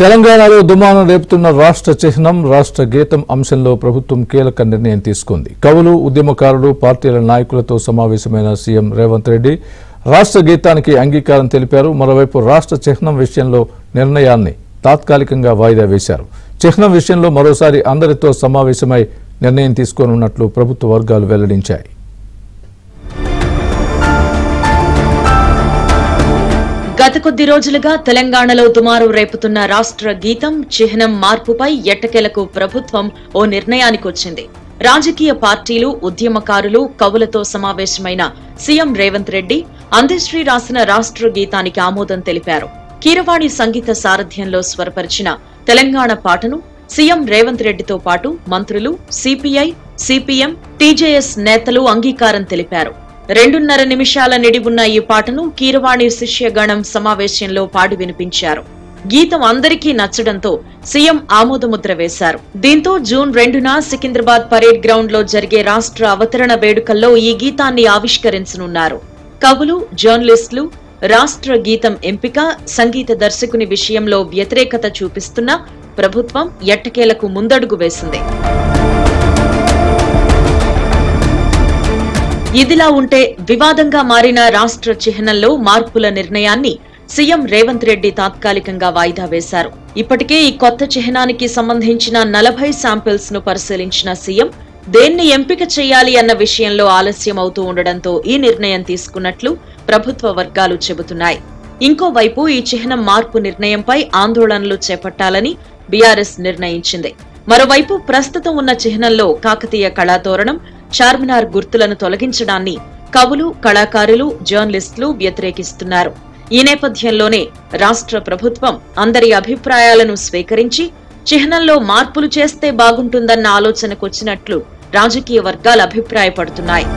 తెలంగాణలో దుమారం రేపుతున్న రాష్ట్ర చిహ్నం రాష్ట్ర గీతం అంశంలో ప్రభుత్వం కీలక నిర్ణయం తీసుకుంది. కవులు, ఉద్యమకారులు, పార్టీల నాయకులతో సమావేశమైన సీఎం రేవంత్ రెడ్డి రాష్ట్ర గీతానికి అంగీకారం తెలిపారు. మరోవైపు రాష్ట్ర చిహ్నం విషయంలో నిర్ణయాన్ని తాత్కాలికంగా వాయిదా వేశారు. చిహ్నం విషయంలో మరోసారి అందరితో సమావేశమై నిర్ణయం తీసుకోనున్నట్లు ప్రభుత్వ వర్గాలు వెల్లడించాయి. గత కొద్ది రోజులుగా తెలంగాణలో దుమారం రేపుతున్న రాష్ట్ర గీతం చిహ్నం మార్పుపై ఎట్టకేలకు ప్రభుత్వం ఓ నిర్ణయానికి వచ్చింది. రాజకీయ పార్టీలు, ఉద్యమకారులు, కవులతో సమావేశమైన సీఎం రేవంత్ రెడ్డి అందశ్రీ రాసిన రాష్ట్ర గీతానికి ఆమోదం తెలిపారు. కీరవాణి సంగీత సారథ్యంలో స్వరపరిచిన తెలంగాణ పాటను సీఎం రేవంత్ రెడ్డితో పాటు మంత్రులు, సిపిఐ, సిపిఎం, టీజేఎస్ నేతలు అంగీకారం తెలిపారు. 2.5 నిమిషాల నిడివున్న ఈ పాటను కీరవాణి శిష్యగణం సమావేశంలో పాడి వినిపించారు. గీతం అందరికీ నచ్చడంతో సీఎం ఆమోదముద్ర వేశారు. దీంతో జూన్ 2న సికింద్రాబాద్ పరేడ్ గ్రౌండ్ లో జరిగే రాష్ట్ర అవతరణ వేడుకల్లో ఈ గీతాన్ని ఆవిష్కరించనున్నారు. కవులు, జర్నలిస్టులు రాష్ట్ర గీతం ఎంపిక, సంగీత దర్శకుని విషయంలో వ్యతిరేకత చూపిస్తున్న ప్రభుత్వం ఎట్టకేలకు ముందడుగు వేసింది. ఇదిలా ఉంటే వివాదంగా మారిన రాష్ట్ర చిహ్నంలో మార్పుల నిర్ణయాన్ని సీఎం రేవంత్ రెడ్డి తాత్కాలికంగా వాయిదా వేశారు. ఇప్పటికే ఈ కొత్త చిహ్నానికి సంబంధించిన 40 శాంపిల్స్ ను పరిశీలించిన సీఎం దేన్ని ఎంపిక చేయాలి అన్న విషయంలో ఆలస్యం అవుతూ ఉండడంతో ఈ నిర్ణయం తీసుకున్నట్లు ప్రభుత్వ వర్గాలు చెబుతున్నాయి. ఇంకోవైపు ఈ చిహ్నం మార్పు నిర్ణయంపై ఆందోళనలు చేపట్టాలని బీఆర్ఎస్ నిర్ణయించింది. మరోవైపు ప్రస్తుతం ఉన్న చిహ్నంలో కాకతీయ కళాతోరణం, చార్మినార్ గుర్తులను తొలగించడాన్ని కవులు, కళాకారులు, జర్నలిస్టులు వ్యతిరేకిస్తున్నారు. ఈ నేపథ్యంలోనే రాష్ట్ర ప్రభుత్వం అందరి అభిప్రాయాలను స్వీకరించి చిహ్నంలో మార్పులు చేస్తే బాగుంటుందన్న ఆలోచనకొచ్చినట్లు రాజకీయ వర్గాలు అభిప్రాయపడుతున్నాయి.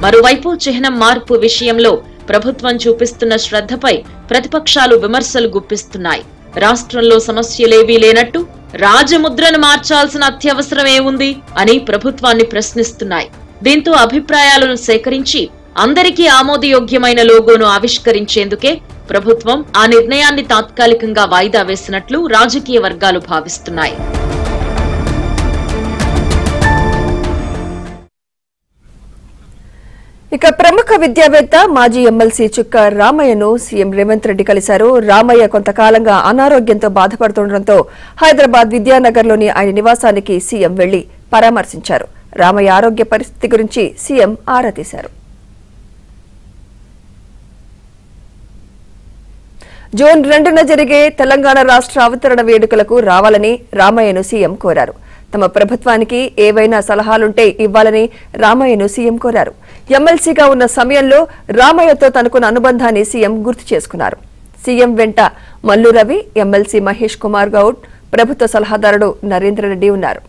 మరోవైపు చిహ్నం మార్పు విషయంలో ప్రభుత్వం చూపిస్తున్న శ్రద్ధపై ప్రతిపక్షాలు విమర్శలు గుప్పిస్తున్నాయి. రాష్ట్రంలో సమస్యలేవీ లేనట్టు రాజముద్రను మార్చాల్సిన అత్యవసరం ఏముంది అని ప్రభుత్వాన్ని ప్రశ్నిస్తున్నాయి. దీంతో అభిప్రాయాలను సేకరించి అందరికీ ఆమోదయోగ్యమైన లోగోను ఆవిష్కరించేందుకే ప్రభుత్వం ఆ నిర్ణయాన్ని తాత్కాలికంగా వాయిదా వేసినట్లు రాజకీయ వర్గాలు భావిస్తున్నాయి. ఇక ప్రముఖ విద్యావేత్త, మాజీ ఎమ్మెల్సీ చుక్క రామయ్యను సీఎం రేవంత్ రెడ్డి కలిశారు. రామయ్య కొంతకాలంగా అనారోగ్యంతో బాధపడుతుండటంతో హైదరాబాద్ విద్యానగర్లోని ఆయన నివాసానికి సీఎం వెళ్లి పరామర్శించారు. రామయ్య ఆరోగ్య పరిస్థితి గురించి సీఎం ఆరా తీశారు. జూన్ 2న జరిగే తెలంగాణ రాష్ట్ర అవతరణ వేడుకలకు రావాలని రామయ్యను సీఎం కోరారు. తమ ప్రభుత్వానికి ఏవైనా సలహాలుంటే ఇవ్వాలని రామయ్యను సీఎం కోరారు. ఎమ్మెల్సీగా ఉన్న సమయంలో రామయ్యతో తనకున్న అనుబంధాన్ని సీఎం గుర్తు చేసుకున్నారు. సీఎం వెంట మల్లు రవి, ఎమ్మెల్సీ మహేష్ కుమార్ గౌడ్, ప్రభుత్వ సలహాదారుడు నరేంద్ర రెడ్డి ఉన్నారు.